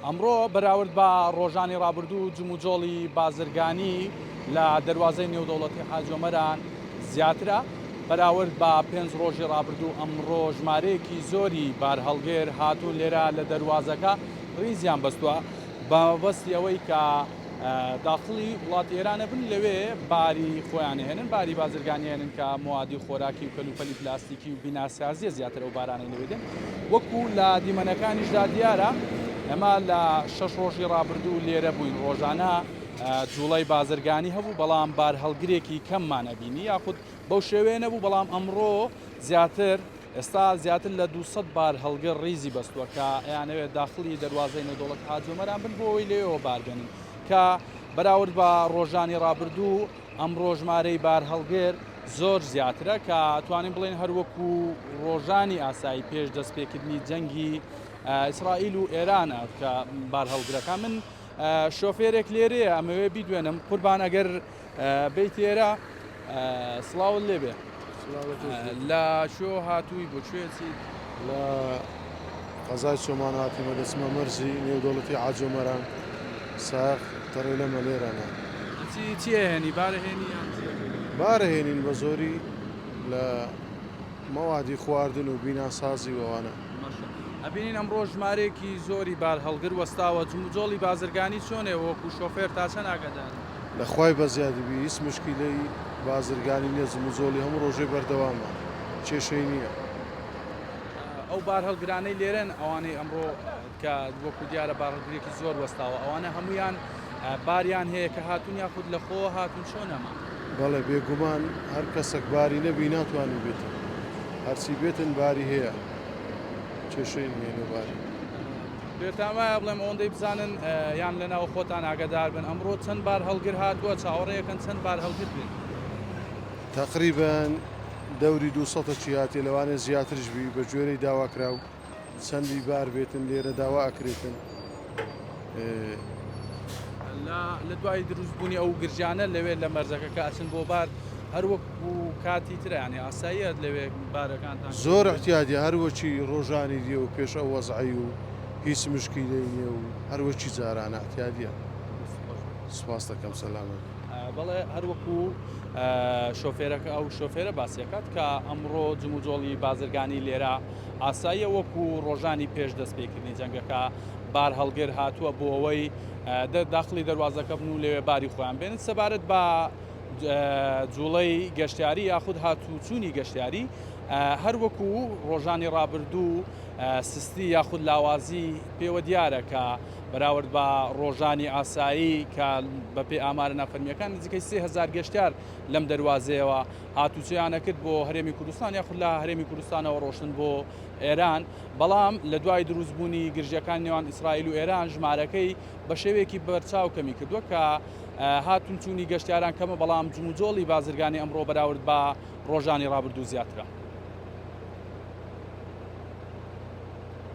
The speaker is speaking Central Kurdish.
ئەمڕۆ بەراورد بە ڕۆژانی ڕابردوو جموجۆڵی بازرگانی لە دەواازەی نێودەوڵەتی حاجۆمەران زیاترە بەراورد بە 5 ڕۆژی ڕابردوو ئەمڕۆ ژمارەیەکی زۆری بارهەڵگێر هاتوو لێرە لە دەواازەکە ڕیزیان بەستووە بەبەستی ئەوەی کە داخلی وڵاتی ئێرانە بن لەوێ باری خۆیان هێنن باری بازرگانیێنن کە موادی خۆراکی و کەلوپەلی پلاستیکی و بیناسازیە زیاتر ئەو بارانەی لەوێدن وەکو لە دیمەنەکانیشدا دیارە ئەمە لە 6 ڕۆژی ڕابردوو لێرە بووین ڕۆژانە جوڵەی بازرگانی هەبوو بەڵام بارهەڵگرێکی کەممانە بینی یاخود بەو شێوەیە نەبوو بەڵام ئەمڕۆ زیاتر ئێستا زیاتر لە 200 بار هەڵگر ڕیزی بەستووە کە ئەیانەوێت داخلی دەواازەی نێودەوڵەت حاجۆمەران بن بۆ ئەوەی لێەوە باربێنن کە بەراورد بە ڕۆژانی ڕابردوو ئەمڕۆ ژمارەی بار هەڵگر زۆر زیاترە کە توانین بڵێن هەروەکو ڕۆژانی ئاسایی پێش دەستپێکردنی جەنگی ئیسرائیل و ئێرانە کە بار هەڵگرەکە من شۆفێرێک لێرەیە ئەمەوێ بیدوێنم قوربان ئەگەر بیت ئێرە سڵاوت لێبێ لە شۆ هاتووی بۆ کوێچی لە قەزای چۆمان هاتیمە دەچمە مەرزی نێودەوڵەتی حاجۆمەران ساق تەڕێ لەمە لێرانە چیە هێنی بارەهێنی بارەهێنین بە زۆری لە مەوادی خواردن و بیناسازی وەوانە ئەبینین ئەمڕۆ ژمارێکی زۆری بار هەڵگر وەستاوە جموجۆڵی بازرگانی چۆنێ وەکو شۆفێر تا چەند ئاگادار لەخوای بەزیادبی هیچ مشکلەی بازرگانی نیە جموجۆڵی هەموو ڕۆژێ بەردەوامە کێشەی نییە ئەو بار هەڵگرانەی لێرن ئەوانەی ئەمڕۆ کە وەکو دیارە بارهەڵگرێکی زۆر وەستاوە ئەوانە هەمویان باریان هەیە کە هاتوون یاخود لە خۆ هاتوون چۆنەما بەڵێ بێگومان هەر کەسێک باری نەبی ناتوانین بێتن هەرچی بێتن باری هەیە کێشەی نیە باری پێتامایە بڵێم ئەوەندەی بزانن یان لەناو خۆتان ئاگادار بن ئەمڕۆ چەند بار هەڵگر هاتووە چاوەڕێیەکەن چەند بار هەڵگر بێت تقریبان دەوری 200 چیاتی لەوانێ زیاترش بی بە گوێرەی داواکرا و چەندی بار بێتن لێرە داوا ئەکرێتن لە دوای دروستبوونی ئەو گرژانە لەوێت لە مەرزەکە کاچن بۆ بار هەروەکو کاتی تریانی ئاساییت لەوێ بارەکانتان زۆر احتیادی هەروەچی ڕۆژانی دیێ و پێش ئەو وەزعی و هیچ مشکیلەی نیە و هەروەچی جارانە احتیادیە سوپاس دەکەم سەلامت بەڵێ هەروەکو شۆفێرەکە ئەو شۆفێرە باسیەکەات کە ئەمڕۆ جموجۆڵی بازرگانی لێرە ئاساییە وەکو ڕۆژانی پێش دەستپێکردنی جەنگەکە بار هەڵگر هاتووە بۆ ئەوەی داخلی دەواازەکە بن و لێوێ باری خۆیان بێنن سەبارەت بە جوڵەی گەشتیاری یاخود هاتوچوونی گەشتیاری هەروەکو ڕۆژانی ڕابردوو سستی یاخود لاوازی پێوە دیارە کە بەراورد بە ڕۆژانی ئاسایی کە بەپێ ئامارە نافەرمیەکان نزیکەی 3000 گەشتیار لەم دەواازەیەوە هاتوچیانە کرد بۆ هەرێمی کوردستان یاخود لە هەرێمی کوردستانەوە ڕۆشتن بۆ ئێران بەڵام لە دوای دروستبوونی گرژەکان نێوان ئیسرائیل و ئێران ژمارەکەی بە شێوێکی بەرچاو کەمی کردووە کە هاتوچوونی گەشتیاران کەمە بەڵام جموجۆڵی بازرگانی ئەمڕۆ بەراورد بە ڕۆژانی ڕابردوو زیاترە.